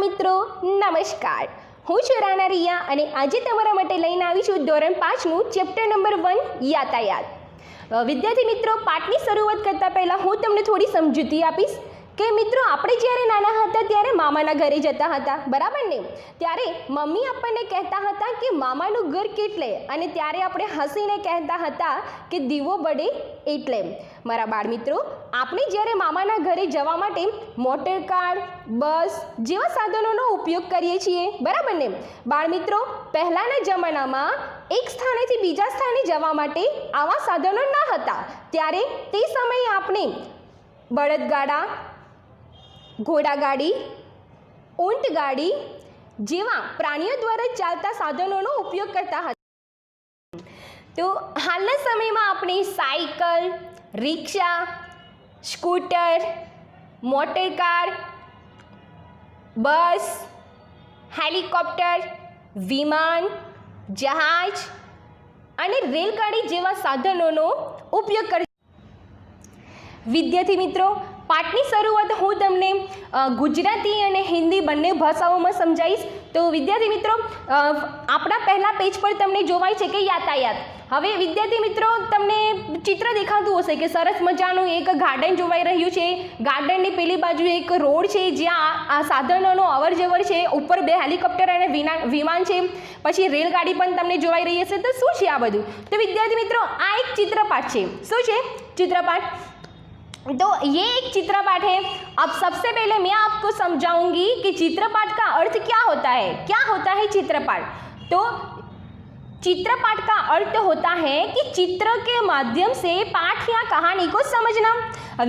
મિત્રો નમસ્કાર, હું છું રાણા રિયા અને આજે તમારા માટે લઈને આવી છું ધોરણ 5નું ચેપ્ટર નંબર 1 યાતાયાત. વિદ્યાર્થી મિત્રો, પાઠની શરૂઆત કરતાં પહેલાં હું તમને થોડી સમજૂતી આપીશ કે મિત્રો આપણે જ્યારે નાના હતા ત્યારે મામાના ઘરે જતા હતા, બરાબર ને? ત્યારે મમ્મી આપણને કહેતા હતા કે મામાનું ઘર કેટલે, અને ત્યારે આપણે હસીને કહેતા હતા કે દીવો બળે એટલે. મારા બાળ મિત્રો, આપણે જ્યારે મામાના ઘરે જવા માટે મોટર કાર, બસ જેવા સાધનોનો ઉપયોગ કરીએ છીએ, બરાબર ને? બાળ મિત્રો, પહેલાંના જમાનામાં એક સ્થાનેથી બીજા સ્થાને જવા માટે આવા સાધનો ન હતા. ત્યારે તે સમયે આપણે બળદગાડા, ઘોડાગાડી, ઊંટગાડી જેવા પ્રાણીઓ દ્વારા ચાલતા સાધનોનો ઉપયોગ કરતા હતા. તો હાલના સમયમાં આપણે સાયકલ, રિક્ષા, સ્કૂટર, મોટરકાર, બસ, હેલિકોપ્ટર, વિમાન, જહાજ અને રેલગાડી જેવા સાધનોનો ઉપયોગ કરે. વિદ્યાર્થી મિત્રો, પાઠની શરૂઆત હું તમને ગુજરાતી અને હિન્દી બંને ભાષાઓમાં સમજાવીશ. તો વિદ્યાર્થી મિત્રો, આપણા પહેલા પેજ પર તમને જોવાય છે કે યાતાયાત. હવે વિદ્યાર્થી મિત્રો, તમને ચિત્ર દેખાતું હશે કે સરસ મજાનું એક ગાર્ડન જોવાઈ રહ્યું છે. ગાર્ડનની પેલી બાજુ એક રોડ છે જ્યાં આ સાધનોનો અવર જવર છે. ઉપર બે હેલિકોપ્ટર અને વિમાન છે. પછી રેલગાડી પણ તમને જોવાઈ રહી હશે. તો શું છે આ બધું? તો વિદ્યાર્થી મિત્રો, આ એક ચિત્રપાठ છે. શું છે चित्रपाठ? तो ये एक चित्रपाठ है. अब सबसे पहले मैं आपको समझाऊंगी कि चित्रपाठ का अर्थ क्या होता है. क्या होता है चित्रपाठ? तो चित्रपाठ का अर्थ होता है कि चित्र के माध्यम से पाठ या कहानी को समझना.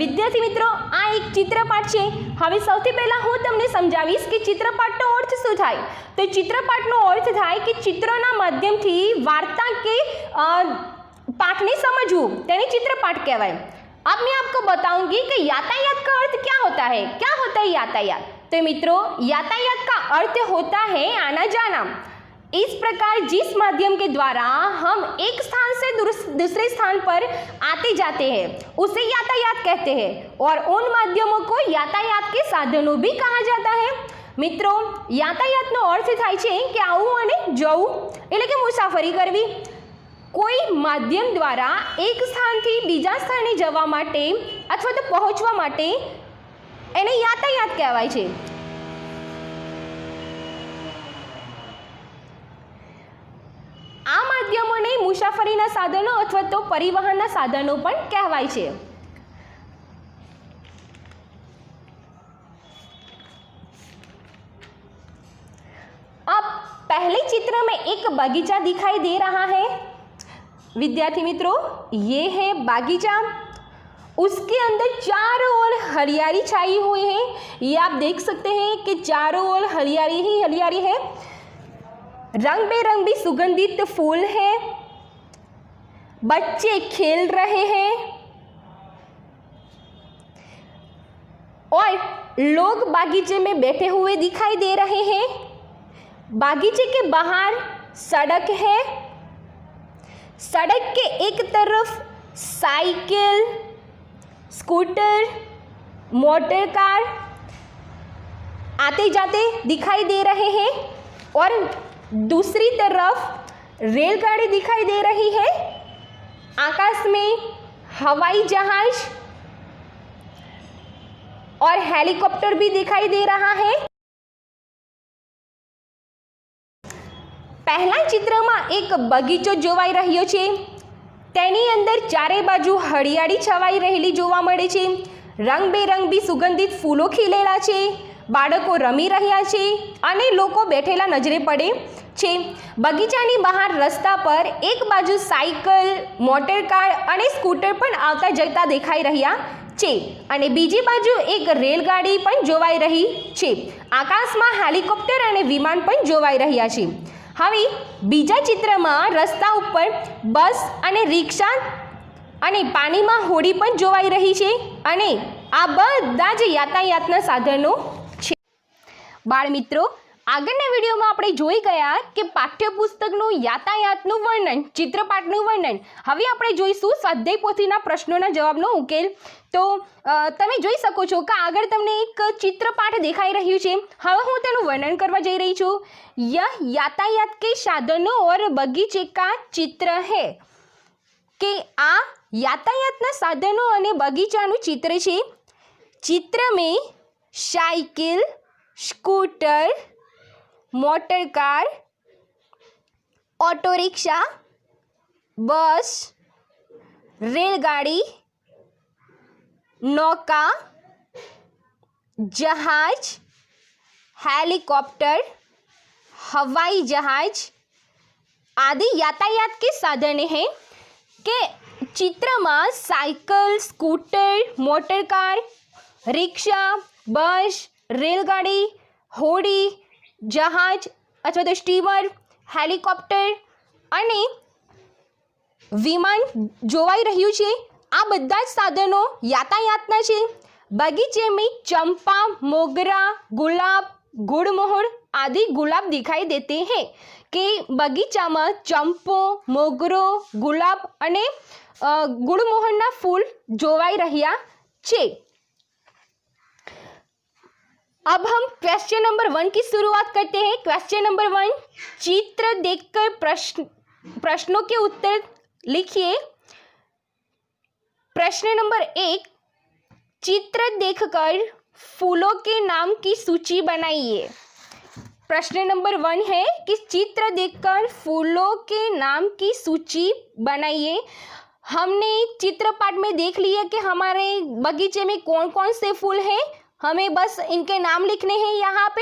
विद्यार्थी मित्रों, आ एक चित्रपाठ है. હવે સૌથી પહેલાં હું તમને સમજાવીશ કે ચિત્રપાઠનો અર્થ શું થાય. તો ચિત્રપાઠનો અર્થ થાય કે ચિત્રના માધ્યમથી વાર્તા કે પાઠને સમજવું, તેને ચિત્રપાठ કહેવાય. अब मैं आपको बताऊंगी कि यातायात का अर्थ क्या होता है. क्या होता है यातायात? तो मित्रों, यातायात का अर्थ होता है आना जाना. इस प्रकार जिस माध्यम के द्वारा हम एक स्थान से दूसरे स्थान पर आते जाते हैं उसे यातायात कहते हैं. और उन माध्यमों को यातायात के साधनों भी कहा जाता है. મિત્રો, યાતાયાતનો અર્થ થાય છે કે આવવું અને જવું, એટલે કે મુસાફરી કરવી. કોઈ માધ્યમ દ્વારા એક સ્થાનથી બીજા સ્થાને જવા માટે અથવા તો પહોંચવા માટે એને યાતાયાત કહેવાય છે. આ માધ્યમોને મુસાફરીના સાધનો અથવા તો પરિવહનના સાધનો પણ કહેવાય છે. अब पहले चित्र में एक बगीचा दिखाई दे रहा है. विद्यार्थी मित्रों, ये है बागीचा. उसके अंदर चारों ओर हरियाली छाई हुई है. ये आप देख सकते हैं कि चारों ओर हरियाली ही हरियाली है. रंग बेरंगी सुगंधित फूल है. बच्चे खेल रहे हैं और लोग बागीचे में बैठे हुए दिखाई दे रहे हैं. बागीचे के बाहर सड़क है. सड़क के एक तरफ साइकिल, स्कूटर, मोटर कार आते जाते दिखाई दे रहे हैं और दूसरी तरफ रेलगाड़ी दिखाई दे रही है. आकाश में हवाई जहाज और हेलीकॉप्टर भी दिखाई दे रहा है. પહેલા ચિત્રમાં એક બગીચો જોવાઈ રહ્યો છે. તેની અંદર ચારે બાજુ હરિયાળી છવાઈ રહેલી જોવા મળે છે. રંગબેરંગી સુગંધિત ફૂલો ખીલેલા છે. બાળકો રમી રહ્યા છે અને લોકો બેઠેલા નજરે પડે છે. બગીચાની બહાર રસ્તા પર એક બાજુ સાયકલ, મોટરકાર અને સ્કૂટર પણ આવતા જતા દેખાઈ રહ્યા છે અને બીજી બાજુ એક રેલગાડી પણ જોવાઈ રહી છે. આકાશમાં હેલિકોપ્ટર અને વિમાન પણ જોવાઈ રહ્યા છે. હવે બીજા ચિત્રમાં રસ્તા ઉપર બસ અને રિક્ષા અને પાણીમાં હોડી પણ જોવાઈ રહી છે અને આ બધા જ યાતાયાતના સાધનો છે. બાળ મિત્રો, આગળના વિડીયોમાં આપણે જોઈ ગયા કે પાઠ્યપુસ્તકનું યાતાયાતનું વર્ણન, ચિત્રપાઠનું વર્ણન. હવે આપણે જોઈશું સ્વાધ્યાય પોથીના પ્રશ્નોના જવાબનો ઉકેલ. તો તમે જોઈ શકો છો કે આગળ તમને એક ચિત્રપાઠ દેખાઈ રહ્યું છે. હવે હું તેનું વર્ણન કરવા જઈ રહી છું. यह यातायात के साधनों और बगीचे का चित्र है. કે આ યાતાયાતના સાધનો અને બગીચાનું ચિત્ર છે. चित्र में cycle, scooter, motor car, auto rickshaw, बस, रेलगाड़ी, नौका, जहाज, हेलीकॉप्टर, हवाई जहाज आदि यातायात के साधन हैं. કે ચિત્રમાં સાયકલ, સ્કૂટર, મોટર કાર, રિક્ષા, બસ, રેલગાડી, હોડી, જહાજ અથવા તો સ્ટીમર, હેલિકોપ્ટર અને વિમાન જોવાઈ રહ્યું છે. આ બધા જ સાધનો યાતાયાતના છે. બગીચે में चंपा, मोगरा, गुलाब, गुड़मोहर आदि गुलाब दिखाई देते हैं. કે બગીચામાં ચંપો, મોગરો, ગુલાબ અને ગુડમોહરના ફૂલ જોવાઈ રહ્યા છે. अब हम क्वेश्चन नंबर 1 की शुरुआत करते हैं. क्वेश्चन नंबर 1, चित्र देखकर प्रश्नों के उत्तर लिखिए. प्रश्न नंबर 1, चित्र देखकर फूलों के नाम की सूची बनाइए. प्रश्न नंबर 1 है कि चित्र देखकर फूलों के नाम की सूची बनाइए. हमने चित्रपाठ में देख लिया कि हमारे बगीचे में कौन कौन से फूल हैं. हमें बस इनके नाम लिखने हैं. यहाँ पे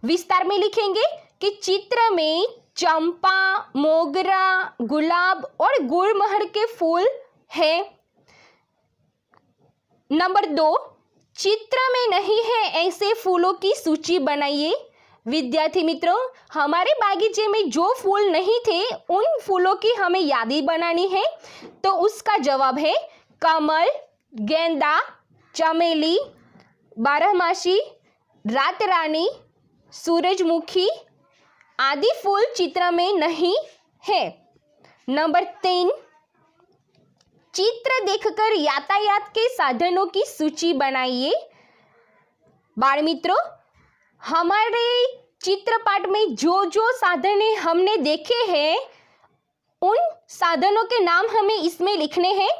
विस्तार में लिखेंगे कि चित्र में चंपा, मोगरा, गुलाब और गुड़मोहर के फूल हैं. नंबर 2, चित्र में नहीं है ऐसे फूलों की सूची बनाइए. विद्यार्थी मित्रों, हमारे बागीचे में जो फूल नहीं थे उन फूलों की हमें यादी बनानी है. तो उसका जवाब है कमल, गेंदा, चमेली, बारहमासी, रात रानी, सूरजमुखी आदि फूल चित्र में नहीं है. नंबर 3, चित्र देखकर यातायात के साधनों की सूची बनाइए. बाल मित्रों, हमारे चित्रपाठ में जो जो साधन हमने देखे हैं उन साधनों के नाम हमें इसमें लिखने हैं.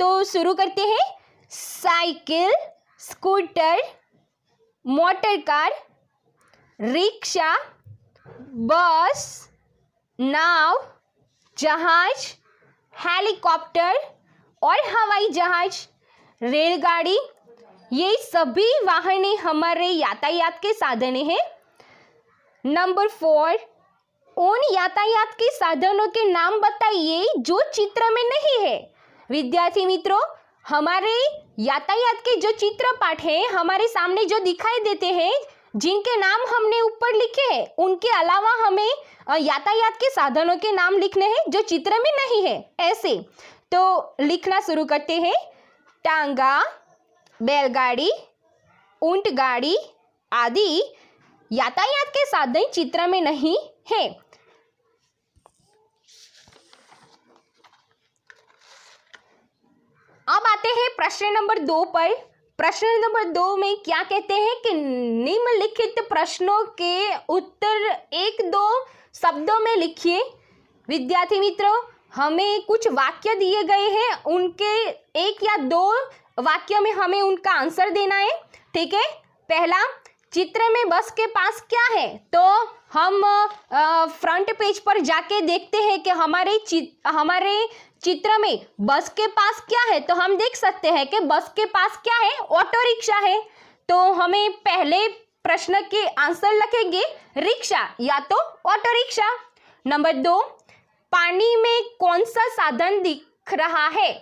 तो शुरू करते हैं. Cycle, scooter, motor car, rickshaw, बस, नाव, जहाज, हेलीकॉप्टर और हवाई जहाज, रेलगाड़ी, ये सभी वाहन हमारे यातायात के साधन हैं. नंबर 4, उन यातायात के साधनों के नाम बताइए जो चित्र में नहीं है. विद्यार्थी मित्रों, हमारे यातायात के जो चित्रपाठ हैं हमारे सामने जो दिखाई देते हैं, जिनके नाम हमने ऊपर लिखे हैं, उनके अलावा हमें यातायात के साधनों के नाम लिखने हैं जो चित्र में नहीं है. ऐसे तो लिखना शुरू करते हैं. टांगा, बैलगाड़ी, ऊंट गाड़ी आदि यातायात के साधन चित्र में नहीं है. अब आते हैं प्रश्न नंबर 2 पर. प्रश्न नंबर 2 में क्या कहते हैं कि निम्नलिखित प्रश्नों के उत्तर 1-2 शब्दों में लिखिए. विद्यार्थी मित्रों, हमें कुछ वाक्य दिए गए हैं, उनके 1 या 2 वाक्य में हमें उनका आंसर देना है. ठीक है. पहला, चित्र में बस के पास क्या है. तो हम फ्रंट पेज पर जाके देखते हैं कि हमारे चित्र में बस के पास क्या है. तो हम देख सकते हैं कि बस के पास क्या है, ऑटो रिक्शा है. तो हमें पहले प्रश्न के आंसर लिखेंगे रिक्शा या तो ऑटो रिक्शा. नंबर 2, पानी में कौन सा साधन दिख रहा है.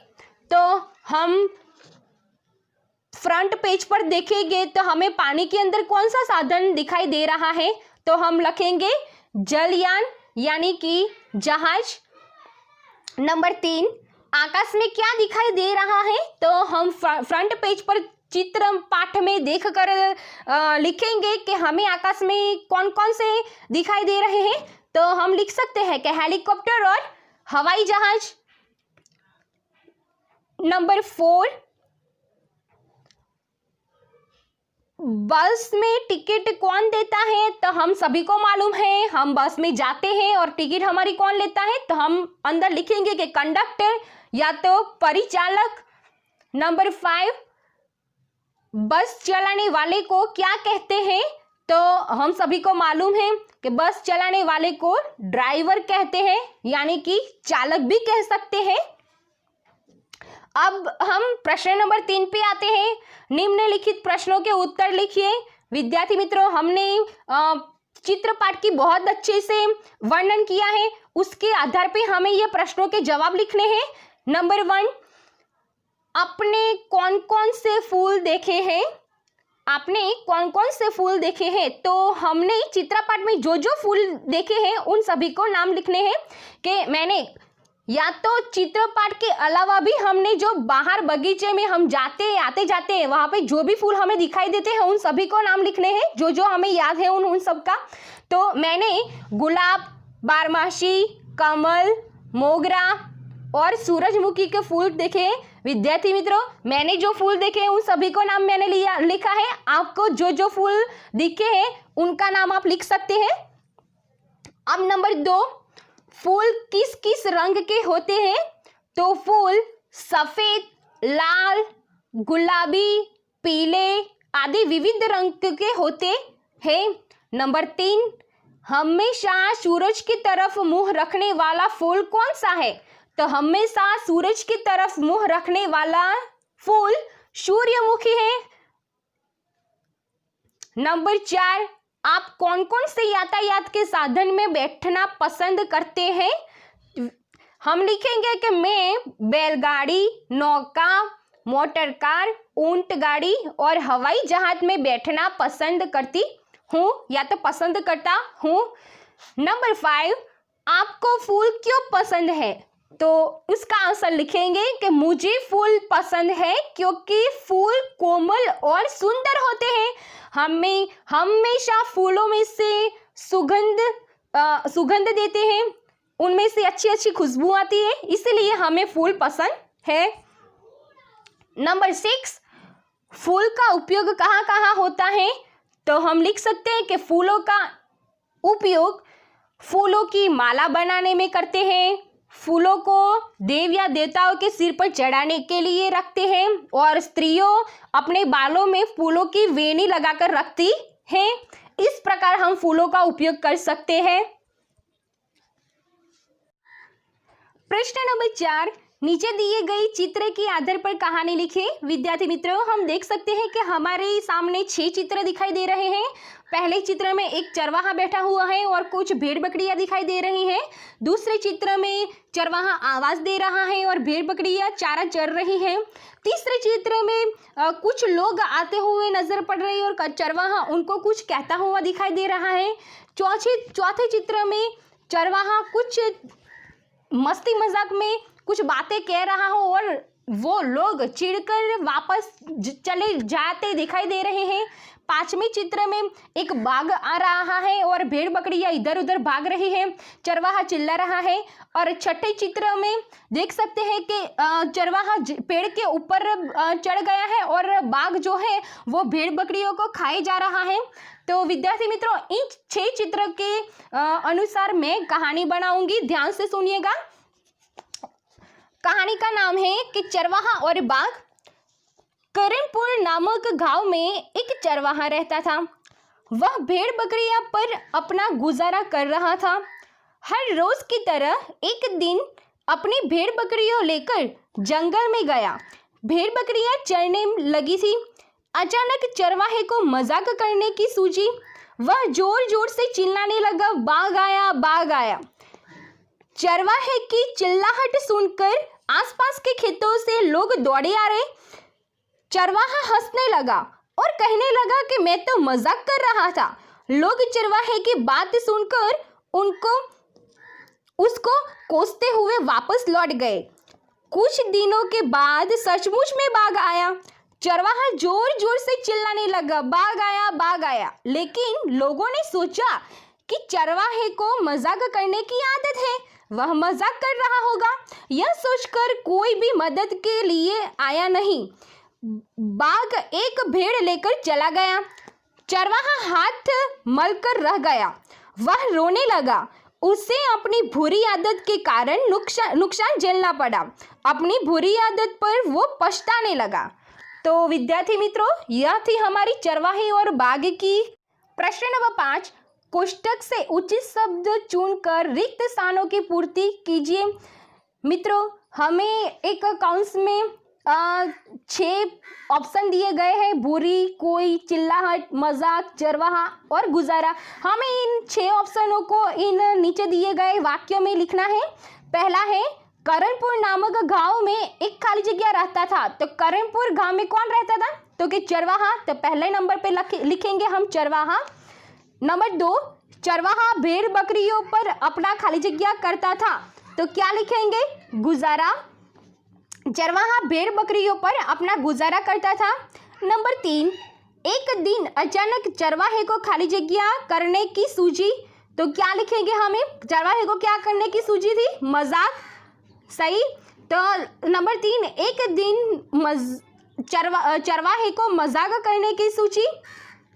तो हम फ्रंट पेज पर देखेंगे तो हमें पानी के अंदर कौन सा साधन दिखाई दे रहा है. तो हम लिखेंगे जलयान यानी कि जहाज. नंबर 3, आकाश में क्या दिखाई दे रहा है. तो हम फ्रंट पेज पर चित्र पाठ में देखकर लिखेंगे कि हमें आकाश में कौन कौन से दिखाई दे रहे हैं। तो हम लिख सकते हैं कि हेलीकॉप्टर और हवाई जहाज। नंबर 4, बस में टिकट कौन देता है? तो हम सभी को मालूम है, हम बस में जाते हैं और टिकट हमारी कौन लेता है? तो हम अंदर लिखेंगे कि कंडक्टर या तो परिचालक। नंबर 5, बस चलाने वाले को क्या कहते हैं? तो हम सभी को मालूम है कि बस चलाने वाले को ड्राइवर कहते हैं, यानी कि चालक भी कह सकते हैं। अब हम प्रश्न नंबर 3 पे आते हैं। निम्नलिखित प्रश्नों के उत्तर लिखिए। विद्यार्थी मित्रों, हमने चित्रपाठ की बहुत अच्छे से वर्णन किया है, उसके आधार पे हमें ये प्रश्नों के जवाब लिखने हैं। नंबर 1, आपने कौन कौन से फूल देखे हैं? आपने कौन कौन से फूल देखे हैं? तो हमने चित्रपाठ में जो जो फूल देखे हैं उन सभी को नाम लिखने हैं कि मैंने, या तो चित्रपाठ के अलावा भी हमने जो बाहर बगीचे में हम आते जाते हैं वहां पे जो भी फूल हमें दिखाई देते हैं उन सभी को नाम लिखने हैं, जो जो हमें याद है उन सब का। तो मैंने गुलाब, बारमासी, कमल, मोगरा और सूरजमुखी के फूल देखे। विद्यार्थी मित्रों, मैंने जो फूल देखे उन सभी को नाम मैंने लिखा है। आपको जो जो फूल दिखे हैं उनका नाम आप लिख सकते हैं। अब नंबर 2, फूल किस किस रंग के होते हैं? तो फूल सफेद, लाल, गुलाबी, पीले आदि विविध रंग के होते हैं। नंबर 3, हमेशा सूरज की तरफ मुंह रखने वाला फूल कौन सा है? तो हमेशा सूरज की तरफ मुंह रखने वाला फूल सूर्यमुखी है। नंबर 4, आप कौन कौन से यातायात के साधन में बैठना पसंद करते हैं? हम लिखेंगे कि मैं बैलगाड़ी, नौका, मोटर कार, ऊंट गाड़ी और हवाई जहाज में बैठना पसंद करती हूँ या तो पसंद करता हूँ। नंबर 5, आपको फूल क्यों पसंद है? तो उसका आंसर लिखेंगे कि मुझे फूल पसंद है क्योंकि फूल कोमल और सुंदर होते हैं। हमें हमेशा फूलों में से सुगंध देते हैं, उनमें से अच्छी अच्छी खुशबू आती है, इसलिए हमें फूल पसंद है। नंबर 6, फूल का उपयोग कहाँ कहाँ होता है? तो हम लिख सकते हैं कि फूलों का उपयोग फूलों की माला बनाने में करते हैं, फूलों को देव या देवताओं के सिर पर चढ़ाने के लिए रखते हैं और स्त्रियों अपने बालों में फूलों की वेणी लगाकर रखती हैं। इस प्रकार हम फूलों का उपयोग कर सकते हैं। प्रश्न नंबर 4, नीचे दिए गई चित्र के आधार पर कहानी लिखें। विद्यार्थी मित्रों, हम देख सकते हैं कि हमारे सामने 6 चित्र दिखाई दे रहे हैं। पहले चित्र में एक चरवाहा बैठा हुआ है और कुछ भेड़ बकरियां दिखाई दे रही हैं। दूसरे चित्र में चरवाहा आवाज दे रहा है और भेड़ बकरियां चारा चर रही हैं। तीसरे चित्र में कुछ लोग आते हुए नजर पड़ रहे हैं और चरवाहा उनको कुछ कहता हुआ दिखाई दे रहा है। चौथे चित्र में चरवाहा कुछ मस्ती मजाक में कुछ बातें कह रहा हो और वो लोग चिढ़कर वापस चले जाते दिखाई दे रहे हैं। पांचवें चित्र में एक बाघ आ रहा है और भेड़ बकरियां इधर उधर भाग रही है, चरवाहा चिल्ला रहा है। और छठे चित्र में देख सकते हैं कि चरवाहा पेड़ के ऊपर चढ़ गया है और बाघ जो है वो भेड़ बकरियों को खाए जा रहा है। तो विद्यार्थी मित्रों, इन 6 चित्र के अनुसार मैं कहानी बनाऊंगी, ध्यान से सुनिएगा। कहानी का नाम है कि चरवाहा और बाघ। करणपुर नामक गांव में एक चरवाहा रहता था। वह भेड़ बकरियां पर अपना गुजारा कर रहा था। हर रोज की तरह एक दिन अपनी भेड़ बकरियों लेकर जंगल में गया। भेड़ बकरियां चरने लगी थी। अचानक चरवाहे को मजाक करने की सूझी। वह जोर जोर से चिल्लाने लगा, बाघ आया, बाघ आया। चरवाहे की चिल्लाहट सुनकर आसपास के खेतों से लोग दौड़े आ रहे। चरवाहा हंसने लगा और कहने लगा कि मैं तो मजाक कर रहा था। लोग चरवाहे की बात सुनकर उसको कोसते हुए वापस लौट गए। कुछ दिनों के बाद सचमुच में बाघ आया। चरवाहा जोर जोर से चिल्लाने लगा, बाघ आया। लेकिन लोगों ने सोचा कि चरवाहे को मजाक करने की आदत है, वह मजाक कर रहा होगा। यह सोचकर कोई भी मदद के लिए आया नहीं। बाघ एक भेड़ लेकर चला गया। चरवाहा हाथ मलकर रह गया। वह रोने लगा। उसे अपनी बुरी आदत के कारण नुकसान झेलना पड़ा। अपनी बुरी आदत पर वो पछताने लगा। तो विद्यार्थी मित्रों, यह थी हमारी चरवाहे और बाघ की। प्रश्न नंबर 5, कोष्टक से उचित शब्द चुनकर रिक्त स्थानों की पूर्ति कीजिए। मित्रों, हमें एक अकाउंट्स में 6 ऑप्शन दिए गए हैं, बुरी, कोई, चिल्लाहट, मजाक, चरवाहा और गुजारा। हमें इन 6 ऑप्शनों को इन नीचे दिए गए वाक्यों में लिखना है। पहला है, करणपुर नामक गांव में एक खाली जगह रहता था। तो करणपुर गांव में कौन रहता था? तो कि चरवाहा। तो पहले नंबर पे लिखेंगे हम चरवाहा। नंबर 2, चरवाहा भेड़ बकरियों पर अपना खाली जगह करता था। तो क्या लिखेंगे? गुजारा। चरवाहा भेड़ बकरियों पर अपना गुजारा करता था। नंबर 3, एक दिन अचानक चरवाहे को खाली जगह करने की सूझी। तो क्या लिखेंगे हमें? चरवाहे को क्या करने की सूझी थी? मजाक। सही। तो नंबर 3, एक दिन चरवाहे को मजाक करने की सूझी।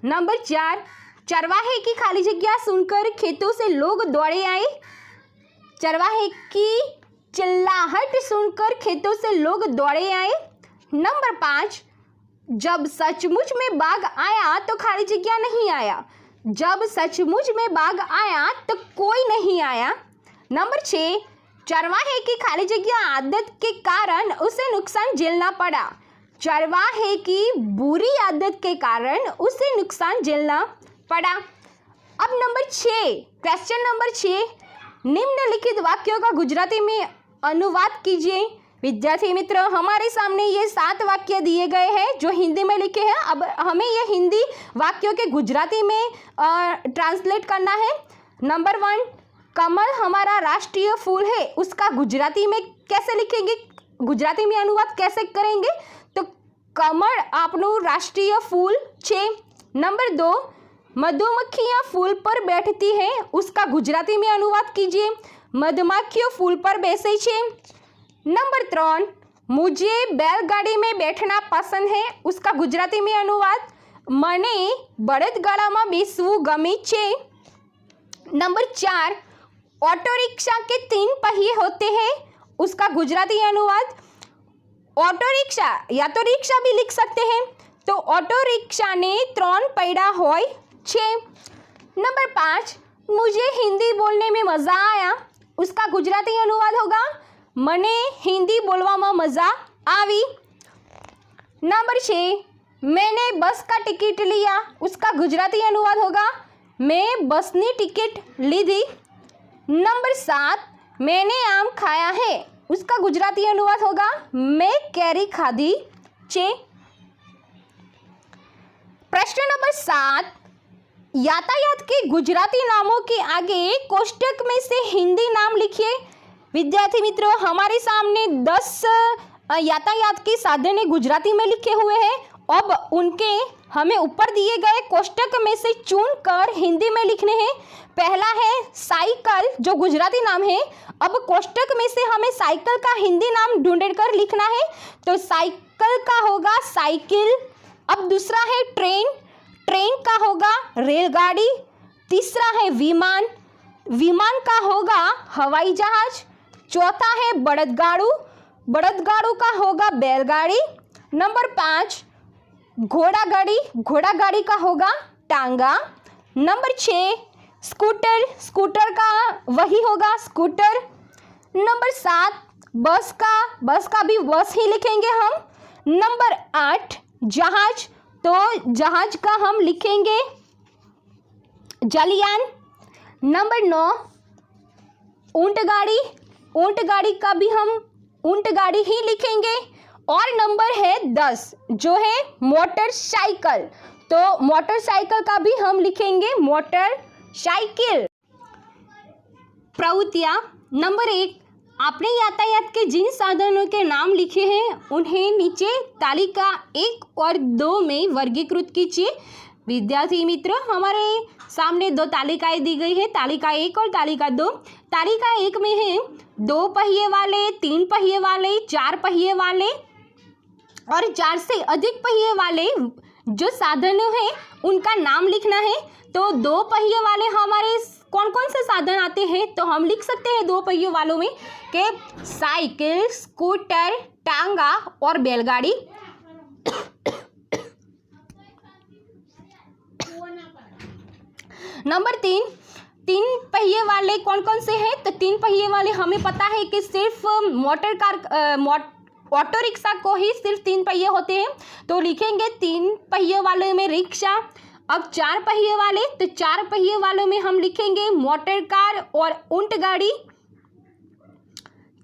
नंबर 4, चरवाहे की खाली जगह सुनकर खेतों से लोग दौड़े आए। चरवाहे की चिल्लाहट सुनकर खेतों से लोग दौड़े आए। नंबर 5, जब सचमुच में बाघ आया तो खाली जगह नहीं आया। जब सचमुच में बाघ आया तो कोई नहीं आया। नंबर 6, चरवाहे की खाली जगह आदत के कारण उसे नुकसान झेलना पड़ा। चरवाहे की बुरी आदत के कारण उसे नुकसान झेलना पड़ा। अब नंबर 6, क्वेश्चन नंबर 6, निम्नलिखित वाक्यों का गुजराती में अनुवाद कीजिए। विद्यार्थी मित्रों, हमारे सामने ये 7 वाक्य दिए गए हैं जो हिंदी में लिखे हैं। अब हमें ये हिंदी वाक्यों के गुजराती में ट्रांसलेट करना है। नंबर 1, कमल हमारा राष्ट्रीय फूल है, उसका गुजराती में कैसे लिखेंगे? गुजराती में अनुवाद कैसे करेंगे? तो कमल आपनु राष्ट्रीय फूल छे। नंबर 2, मधुमक्खियाँ फूल पर बैठती हैं, उसका गुजराती में अनुवाद कीजिए। मधुमक्खियों फूल पर बैसे छे। नंबर 3, मुझे बैलगाड़ी में बैठना पसंद है, उसका गुजराती में अनुवाद, मने बળદગાડામાં બેસવું ગમે છે। नंबर 4, ऑटो रिक्शा के 3 पहिए होते हैं, उसका गुजराती अनुवाद, ऑटो रिक्शा या तो रिक्शा भी लिख सकते हैं, तो ऑटो रिक्शा ने 3 પૈડા હોય છે। नंबर 5, मुझे हिंदी बोलने में मज़ा आया, उसका गुजराती अनुवाद होगा, मने हिंदी बोलवामां मज़ा आवी। नंबर 6, मैंने बस का टिकट लिया, उसका गुजराती अनुवाद होगा, मैं बसनी टिकट लीधी। नंबर 7, मैंने आम खाया है, उसका गुजराती अनुवाद होगा, मैं कैरी खाधी छे। प्रश्न नंबर 7, यातायात के गुजराती नामों के आगे कोष्टक में से हिंदी नाम लिखिए। विद्यार्थी मित्रों, हमारे सामने 10 यातायात के साधन गुजराती में लिखे हुए हैं। अब उनके हमें ऊपर दिए गए कोष्टक में से चुनकर हिंदी में लिखने हैं। पहला है साइकिल, जो गुजराती नाम है। अब कोष्टक में से हमें साइकिल का हिंदी नाम ढूंढकर लिखना है, तो साइकिल का होगा साइकिल। अब दूसरा है ट्रेन, ट्रेन का होगा रेलगाड़ी। तीसरा है विमान, विमान का होगा हवाई जहाज। चौथा है बળદગાડું, बળદગાડું का होगा बैलगाड़ी। नंबर 5, घोड़ागाड़ी, घोड़ागाड़ी का होगा टांगा। नंबर 6, स्कूटर, स्कूटर का वही होगा स्कूटर। नंबर 7, बस का भी बस ही लिखेंगे हम। नंबर 8, जहाज, तो जहाज का हम लिखेंगे जलयान। नंबर 9, ऊंटगाड़ी, ऊंटगाड़ी का भी हम ऊंटगाड़ी ही लिखेंगे। और नंबर है 10, जो है मोटरसाइकिल, तो मोटरसाइकिल का भी हम लिखेंगे मोटरसाइकिल। प्रवृत्तियाँ। नंबर 1, आपने यातायात के जिन साधनों के नाम लिखे हैं उन्हें नीचे तालिका 1 और 2 में वर्गीकृत कीजिए। विद्यार्थी मित्रों, हमारे सामने दो तालिकाएं दी गई है, तालिका 1 और तालिका 2। तालिका 1 में है 2 पहिए वाले, 3 पहिए वाले, 4 पहिए वाले और 4 से अधिक पहिए वाले जो साधन हैं उनका नाम लिखना है। तो 2 पहिए वाले हमारे कौन कौन से साधन आते हैं, तो हम लिख सकते हैं 2 पहिए वालों में कि साइकिल, स्कूटर, टांगा और बैलगाड़ी। नंबर 3 पहिए वाले कौन कौन से हैं, तो 3 पहिए वाले हमें पता है कि सिर्फ मोटर कार ऑटो रिक्शा को ही सिर्फ 3 पहिए होते हैं, तो लिखेंगे 3 पहिए वाले में रिक्शा। अब 4 पहिए वाले, तो 4 पहिए वालों में हम लिखेंगे मोटर कार और ऊंट गाड़ी।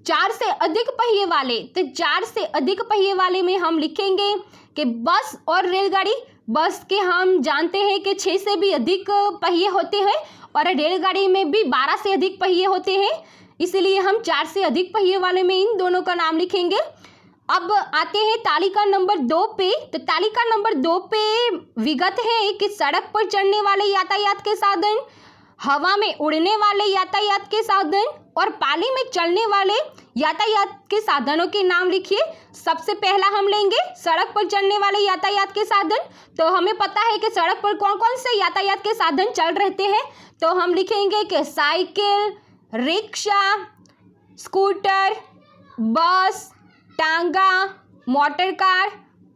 4 से अधिक पहिए वाले, तो 4 से अधिक पहिए वाले में हम लिखेंगे कि बस और रेलगाड़ी। बस के हम जानते हैं कि 6 से भी अधिक पहिए होते हैं और रेलगाड़ी में भी 12 से अधिक पहिए होते हैं, इसलिए हम 4 से अधिक पहिए वाले में इन दोनों का नाम लिखेंगे। अब आते हैं तालिका नंबर 2 पे। तो तालिका नंबर 2 पे विगत है कि सड़क पर चलने वाले यातायात के साधन, हवा में उड़ने वाले यातायात के साधन और पानी में चलने वाले यातायात के साधनों के नाम लिखिए। सबसे पहला हम लेंगे सड़क पर चलने वाले यातायात के साधन। तो हमें पता है कि सड़क पर कौन कौन से यातायात के साधन चल रहते हैं, तो हम लिखेंगे कि साइकिल, रिक्शा, स्कूटर, बस, टांगा, मोटर कार,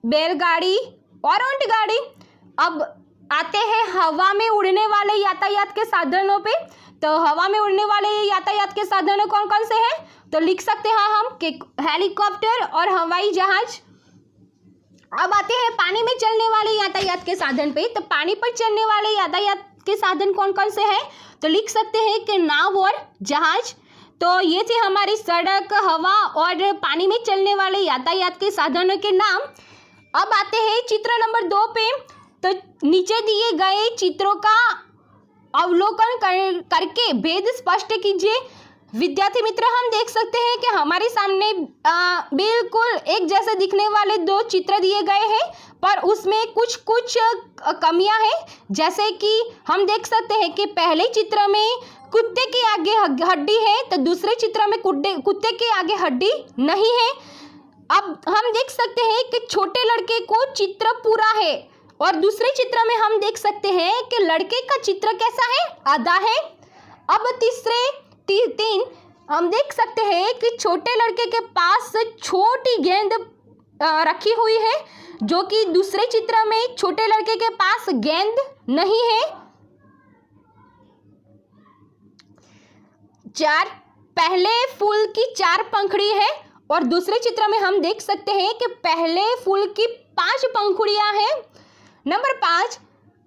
बैलगाड़ी और ऊंट गाड़ी। अब आते हैं हवा में उड़ने वाले यातायात के साधनों पे। तो हवा में उड़ने वाले यातायात के साधन कौन कौन से हैं, तो लिख सकते हैं हम कि हेलीकॉप्टर और हवाई जहाज। अब आते हैं पानी में चलने वाले यातायात के साधन पे। तो पानी पर चलने वाले यातायात के साधन कौन कौन से हैं, तो लिख सकते हैं कि नाव और जहाज। तो ये थे हमारी सड़क, हवा और पानी में चलने वाले यातायात के साधनों के नाम। अब आते हैं चित्र नंबर 2 पे। तो नीचे दिए गए चित्रों का अवलोकन करके भेद स्पष्ट कीजिए। विद्यार्थी मित्र, हम देख सकते हैं कि हमारे सामने बिल्कुल एक जैसे दिखने वाले 2 चित्र दिए गए हैं, पर उसमें कुछ कमियां हैं। जैसे कि हम देख सकते हैं कि पहले चित्र में कुत्ते के आगे हड्डी है, तो दूसरे चित्र में कुत्ते के आगे हड्डी नहीं है। अब हम देख सकते हैं कि छोटे लड़के को चित्र पूरा है और दूसरे चित्र में हम देख सकते हैं कि लड़के का चित्र कैसा है, आधा है। अब तीन हम देख सकते हैं कि छोटे लड़के के पास छोटी गेंद रखी हुई है, जो कि दूसरे चित्र में छोटे लड़के के पास गेंद नहीं है। 4 पहले फूल की 4 पंखुड़ी है और दूसरे चित्र में हम देख सकते हैं कि पहले फूल की 5 पंखुड़ियां हैं। नंबर 5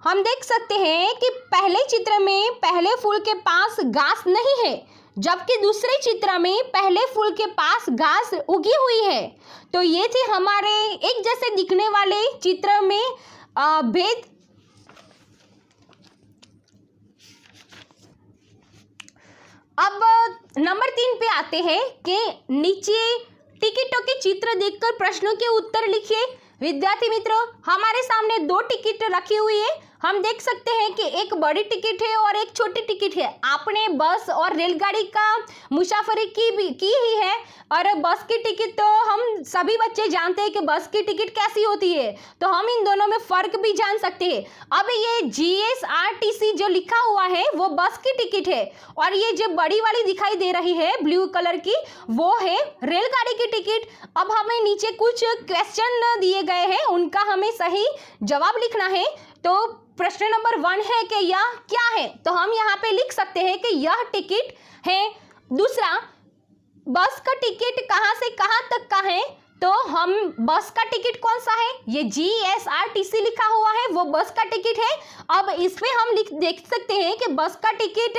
हम देख सकते हैं कि पहले चित्र में पहले फूल के पास घास नहीं है, जबकि दूसरे चित्र में पहले फूल के पास घास उगी हुई है। तो ये थे हमारे एक जैसे दिखने वाले चित्र में भेद। अब नंबर 3 पे आते हैं कि नीचे टिकटों के चित्र देखकर प्रश्नों के उत्तर लिखिए। विद्यार्थी मित्रों, हमारे सामने 2 टिकट रखी हुई है। हम देख सकते हैं कि एक बड़ी टिकट है और एक छोटी टिकट है। आपने बस और रेलगाड़ी का मुसाफरी की ही है, और बस की टिकट तो हम सभी बच्चे जानते हैं कि बस की टिकट कैसी होती है, तो हम इन दोनों में फ़र्क भी जान सकते हैं। अब ये GSRTC जो लिखा हुआ है वो बस की टिकट है, और ये जो बड़ी वाली दिखाई दे रही है ब्लू कलर की, वो है रेलगाड़ी की टिकट। अब हमें नीचे कुछ क्वेश्चन दिए गए हैं, उनका हमें सही जवाब लिखना है। तो प्रश्न नंबर 1 है कि यह क्या है, तो हम यहाँ पे लिख सकते हैं कि यह टिकट है। दूसरा, बस का टिकट कहाँ से कहाँ तक का है, तो हम बस का टिकट कौन सा है, ये GSRTC लिखा हुआ है, वो बस का टिकट है। अब इसमें हम देख सकते हैं कि बस का टिकट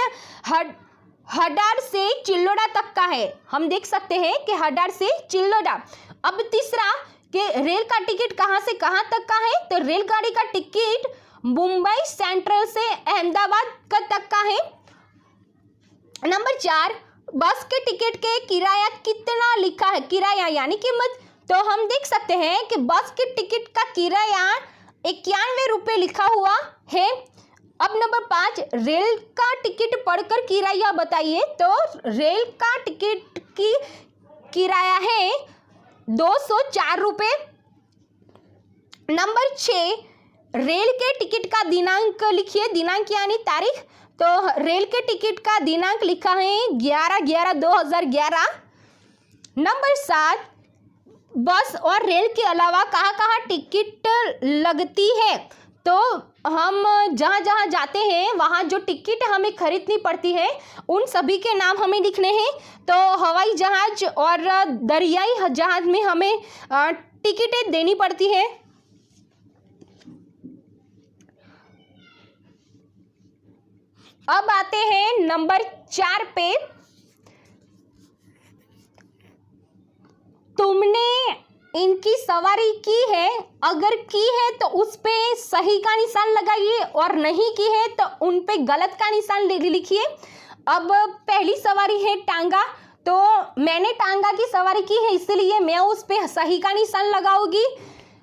हडार से चिल्लोड़ा तक का है। हम देख सकते हैं कि हडार से चिल्लोड़ा। अब तीसरा कि रेल का टिकट कहाँ से कहाँ तक का है, तो रेलगाड़ी का टिकट मुंबई सेंट्रल से अहमदाबाद तक का है। नंबर 4, बस के टिकट के किराया कितना लिखा है, किराया यानी कीमत। तो हम देख सकते हैं कि बस के टिकट का किराया 91 रुपये लिखा हुआ है। अब नंबर 5, रेल का टिकट पढ़कर किराया बताइए। तो रेल का टिकट की किराया है 204 रुपये। नंबर 6, रेल के टिकट का दिनांक लिखिए, दिनांक यानी तारीख। तो रेल के टिकट का दिनांक लिखा है 11/11/2011। नंबर 7, बस और रेल के अलावा कहाँ कहाँ टिकट लगती है। तो हम जहाँ जहाँ जाते हैं वहाँ जो टिकट हमें खरीदनी पड़ती है उन सभी के नाम हमें लिखने हैं। तो हवाई जहाज और दरियाई जहाज में हमें टिकटें देनी पड़ती है। अब आते हैं नंबर 4 पे। तुमने इनकी सवारी की है, अगर की है तो उस पे सही का निशान लगाइए और नहीं की है तो उन पे गलत का निशान लिखिए। अब पहली सवारी है टांगा, तो मैंने टांगा की सवारी की है इसलिए मैं उस पे सही का निशान लगाऊंगी।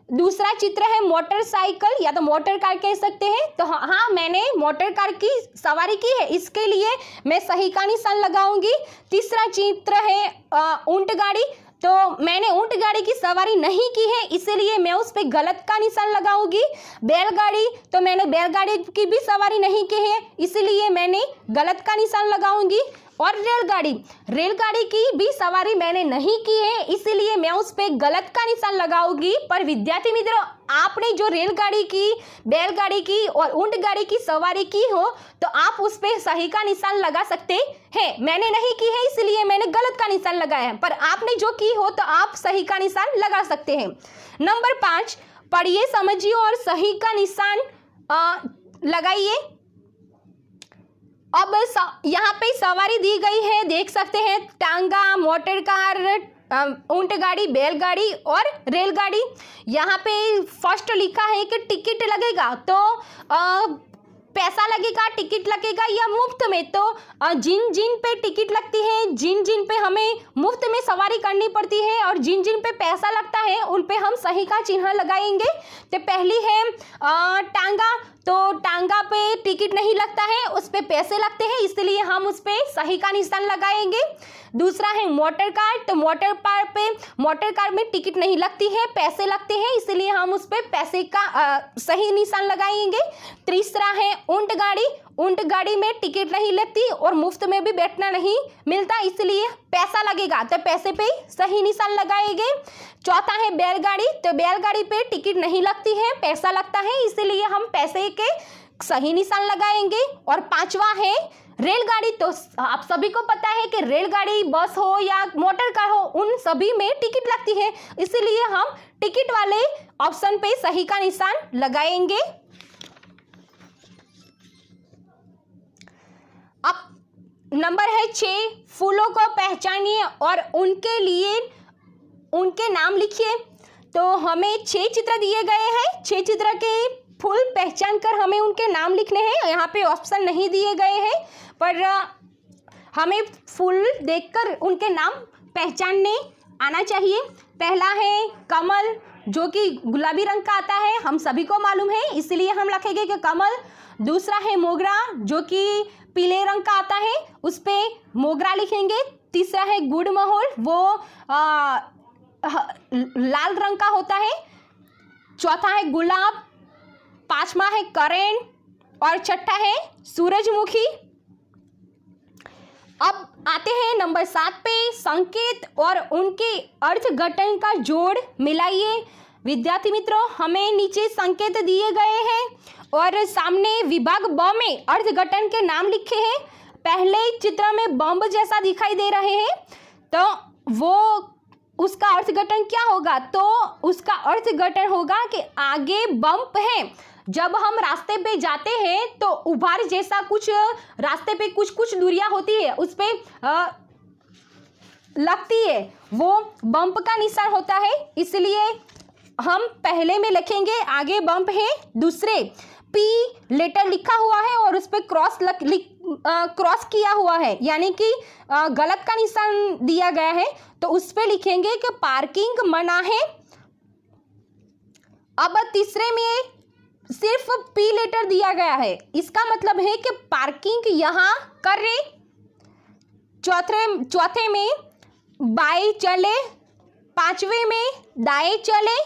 दूसरा चित्र है मोटरसाइकिल या तो मोटर कार कह सकते हैं। तो हाँ, मैंने मोटर कार की सवारी की है, इसके लिए मैं सही का निशान लगाऊंगी। तीसरा चित्र है ऊंट गाड़ी, तो मैंने ऊंट गाड़ी की सवारी नहीं की है इसलिए मैं उस पर गलत का निशान लगाऊंगी। बैलगाड़ी, तो मैंने बैलगाड़ी की भी सवारी नहीं की है इसलिए मैंने गलत का निशान लगाऊंगी। और रेलगाड़ी, रेलगाड़ी की भी सवारी मैंने नहीं की है इसलिए मैं उस पर गलत का निशान लगाऊंगी। पर विद्यार्थी मित्रों, आपने जो रेलगाड़ी की, बैलगाड़ी की और ऊंट गाड़ी की सवारी की हो तो आप उस पर सही का निशान लगा सकते हैं। मैंने नहीं की है इसलिए मैंने गलत का निशान लगाया है, पर आपने जो की हो तो आप सही का निशान लगा सकते हैं। नंबर 5, पढ़िए, समझिए और सही का निशान लगाइए। अब यहाँ पे सवारी दी गई है, देख सकते हैं, टांगा, मोटर कार, ऊंट गाड़ी, बैलगाड़ी और रेलगाड़ी। यहाँ पे फर्स्ट लिखा है कि टिकट लगेगा, तो पैसा लगेगा, टिकट लगेगा या मुफ्त में। तो जिन जिन पे टिकट लगती है, जिन जिन पे हमें मुफ्त में सवारी करनी पड़ती है और जिन जिन पे पैसा लगता है उन पे हम सही का चिन्ह लगाएंगे। तो पहली है टांगा, तो टांगा पे टिकट नहीं लगता है, उस पे पैसे लगते हैं इसलिए हम उस पे सही का निशान लगाएंगे। दूसरा है मोटर कार, तो मोटर कार में टिकट नहीं लगती है, पैसे लगते हैं इसलिए हम उस पे पैसे का सही निशान लगाएंगे। तीसरा है ऊंट गाड़ी, ऊंट गाड़ी में टिकट नहीं लगती और मुफ्त में भी बैठना नहीं मिलता इसलिए पैसा लगेगा, तो पैसे पे सही निशान लगाएंगे। चौथा है बैलगाड़ी, तो बैलगाड़ी पे टिकट नहीं लगती है, पैसा लगता है इसलिए हम पैसे के सही निशान लगाएंगे। और पांचवा है रेलगाड़ी, तो आप सभी को पता है कि रेलगाड़ी बस हो या मोटर कार हो उन सभी में टिकट लगती है इसलिए हम टिकट वाले ऑप्शन पे सही का निशान लगाएंगे। अब नंबर है 6, फूलों को पहचानिए और उनके नाम लिखिए। तो हमें 6 चित्र दिए गए हैं, 6 चित्र के फूल पहचान कर हमें उनके नाम लिखने हैं। यहाँ पे ऑप्शन नहीं दिए गए हैं पर हमें फूल देखकर उनके नाम पहचानने आना चाहिए। पहला है कमल, जो कि गुलाबी रंग का आता है, हम सभी को मालूम है इसलिए हम लिखेंगे कि कमल। दूसरा है मोगरा, जो कि पीले रंग का आता है, उस पे मोगरा लिखेंगे। तीसरा है गुड़मोहर, वो लाल रंग का होता है। चौथा है गुलाब, पांचवा है करेन और छठा है सूरजमुखी। अब आते हैं नंबर 7 पे, संकेत और उनके अर्थघटन का जोड़ मिलाइए। विद्यार्थी मित्रों, हमें नीचे संकेत दिए गए हैं और सामने विभाग ब में अर्थघटन के नाम लिखे हैं। पहले चित्र में बम्ब जैसा दिखाई दे रहे हैं, तो वो उसका अर्थघटन क्या होगा? तो उसका अर्थघटन होगा कि आगे बम्प है, जब हम रास्ते पे जाते हैं तो उभार जैसा कुछ रास्ते पे कुछ दूरियां होती है, उस पे लगती है, वो बम्प का निशान होता है। इसलिए हम पहले में लिखेंगे आगे बम्प है, दूसरे पी लेटर लिखा हुआ है और उस पे क्रॉस क्रॉस किया हुआ है, यानी कि गलत का निशान दिया गया है, तो उस पे लिखेंगे कि पार्किंग मना है। अब तीसरे में सिर्फ पी लेटर दिया गया है, इसका मतलब है कि पार्किंग यहाँ करे। चौथे में बाएं चले, पांचवे में दाएं चले,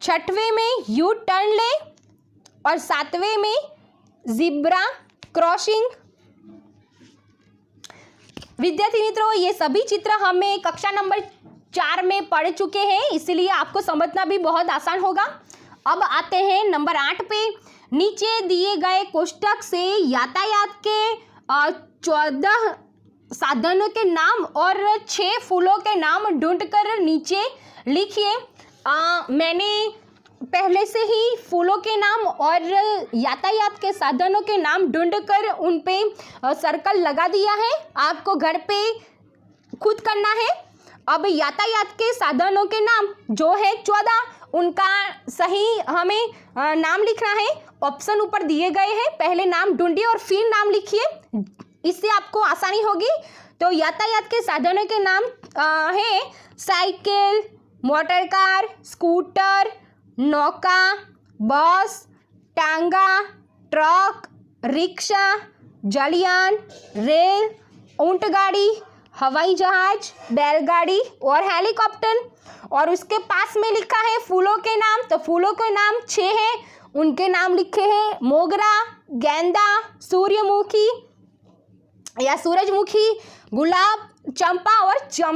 छठवें में यू टर्न ले और सातवें में जिब्रा क्रॉसिंग। विद्यार्थी मित्रों, ये सभी चित्र हमें कक्षा नंबर 4 में पढ़ चुके हैं, इसलिए आपको समझना भी बहुत आसान होगा। अब आते हैं नंबर 8 पे। नीचे दिए गए कोष्टक से यातायात के 14 साधनों के नाम और 6 फूलों के नाम ढूंढकर नीचे लिखिए। मैंने पहले से ही फूलों के नाम और यातायात के साधनों के नाम ढूंढकर उन पे सर्कल लगा दिया है, आपको घर पे खुद करना है। अब यातायात के साधनों के नाम जो है 14, उनका सही हमें नाम लिखना है। ऑप्शन ऊपर दिए गए हैं, पहले नाम ढूंढिए और फिर नाम लिखिए, इससे आपको आसानी होगी। तो यातायात के साधनों के नाम है साइकिल, मोटर कार, स्कूटर, नौका, बस, टांगा, ट्रक, रिक्शा, जलयान, रेल, ऊंटगाड़ी, हवाई जहाज, बैलगाड़ी और हेलीकॉप्टर। और उसके पास में लिखा है फूलों के नाम, तो फूलों के नाम 6 हैं, उनके नाम लिखे हैं मोगरा, गेंदा, सूर्यमुखी या सूरजमुखी, गुलाब, चंपा और